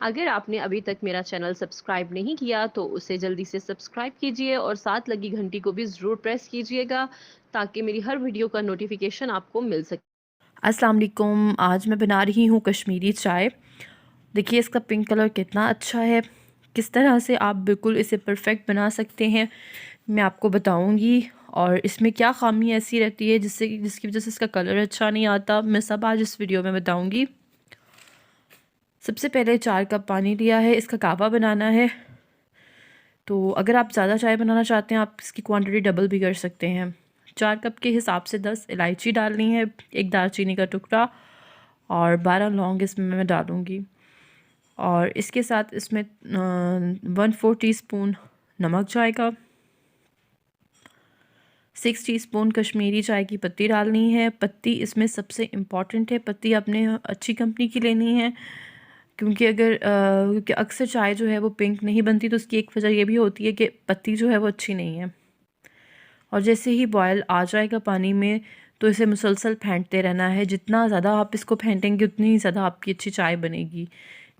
अगर आपने अभी तक मेरा चैनल सब्सक्राइब नहीं किया तो उसे जल्दी से सब्सक्राइब कीजिए और साथ लगी घंटी को भी ज़रूर प्रेस कीजिएगा ताकि मेरी हर वीडियो का नोटिफिकेशन आपको मिल सके। अस्सलाम वालेकुम। आज मैं बना रही हूँ कश्मीरी चाय। देखिए इसका पिंक कलर कितना अच्छा है। किस तरह से आप बिल्कुल इसे परफेक्ट बना सकते हैं मैं आपको बताऊंगी। और इसमें क्या ख़ामी ऐसी रहती है जिसकी वजह से इसका कलर अच्छा नहीं आता, मैं सब आज इस वीडियो में बताऊंगी। सबसे पहले 4 कप पानी लिया है, इसका कहवा बनाना है। तो अगर आप ज़्यादा चाय बनाना चाहते हैं आप इसकी क्वांटिटी डबल भी कर सकते हैं। 4 कप के हिसाब से 10 इलायची डालनी है, एक दालचीनी का टुकड़ा और 12 लौंग इसमें मैं डालूँगी। और इसके साथ इसमें 1/4 टीस्पून नमक चाय का, 6 टीस्पून कश्मीरी चाय की पत्ती डालनी है। पत्ती इसमें सबसे इम्पॉर्टेंट है, पत्ती आपने अच्छी कंपनी की लेनी है क्योंकि क्योंकि अक्सर चाय जो है वो पिंक नहीं बनती, तो उसकी एक वजह ये भी होती है कि पत्ती जो है वो अच्छी नहीं है। और जैसे ही बॉयल आ जाएगा पानी में तो इसे मुसलसल फेंटते रहना है। जितना ज़्यादा आप इसको फेंटेंगे उतनी ही ज़्यादा आपकी अच्छी चाय बनेगी।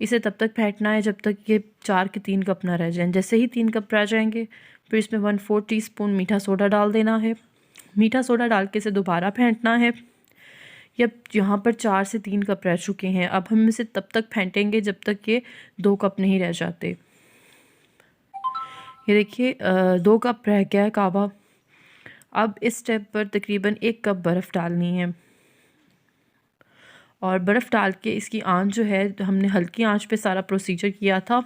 इसे तब तक फेंटना है जब तक ये 4 के 3 कप ना रह जाएं। जैसे ही 3 कप रह जाएंगे फिर इसमें 1/4 टीस्पून मीठा सोडा डाल देना है। मीठा सोडा डाल के इसे दोबारा फेंटना है। ये अब यहाँ पर 4 से 3 कप रह चुके हैं। अब हम इसे तब तक फेंटेंगे जब तक ये 2 कप नहीं रह जाते। ये देखिए 2 कप रह गया है कहवा। अब इस स्टेप पर तकरीबन 1 कप बर्फ़ डालनी है और बर्फ़ डाल के इसकी आंच जो है, हमने हल्की आंच पे सारा प्रोसीजर किया था,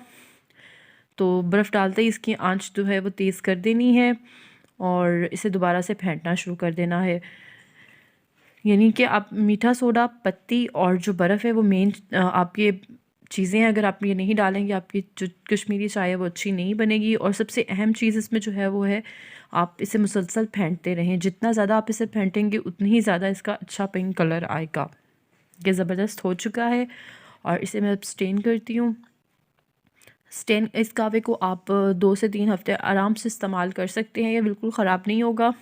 तो बर्फ़ डालते ही इसकी आंच जो है वो तेज़ कर देनी है और इसे दोबारा से फेंटना शुरू कर देना है। यानी कि आप मीठा सोडा, पत्ती और जो बर्फ़ है वो मेन आप ये चीज़ें हैं, अगर आप ये नहीं डालेंगे आपकी जो कश्मीरी चाय है वो अच्छी नहीं बनेगी। और सबसे अहम चीज़ इसमें जो है वो है आप इसे मुसलसल फेंटते रहें। जितना ज़्यादा आप इसे फेंटेंगे उतनी ही ज़्यादा इसका अच्छा पिंक कलर आएगा। ये ज़बरदस्त हो चुका है और इसे मैं अब स्टेन करती हूँ। इस कहवे को आप 2 से 3 हफ़्ते आराम से इस्तेमाल कर सकते हैं, ये बिल्कुल ख़राब नहीं होगा।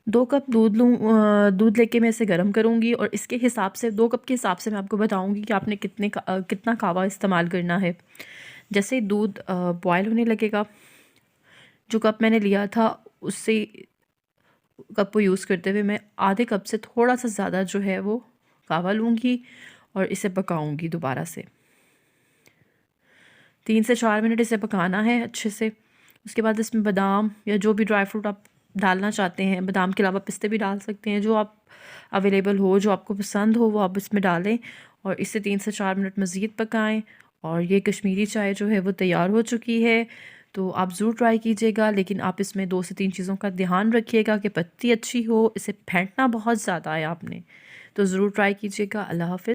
2 कप दूध लेके मैं इसे गर्म करूँगी और इसके हिसाब से 2 कप के हिसाब से मैं आपको बताऊँगी कि आपने कितना कहवा इस्तेमाल करना है। जैसे ही दूध बॉयल होने लगेगा, जो कप मैंने लिया था उससे कप को यूज़ करते हुए मैं आधे कप से थोड़ा सा ज़्यादा जो है वो कहवा लूँगी और इसे पकाऊँगी दोबारा से। 3 से 4 मिनट इसे पकाना है अच्छे से। उसके बाद इसमें बादाम या जो भी ड्राई फ्रूट आप डालना चाहते हैं, बादाम के अलावा पिस्ते भी डाल सकते हैं, जो आप अवेलेबल हो, जो आपको पसंद हो वो आप इसमें डालें और इसे 3 से 4 मिनट मज़ीद पकाएं। और ये कश्मीरी चाय जो है वो तैयार हो चुकी है। तो आप ज़रूर ट्राई कीजिएगा, लेकिन आप इसमें 2 से 3 चीज़ों का ध्यान रखिएगा कि पत्ती अच्छी हो, इसे फेंटना बहुत ज़्यादा है आपने। तो ज़रूर ट्राई कीजिएगा। अल्लाह हाफ़िज़।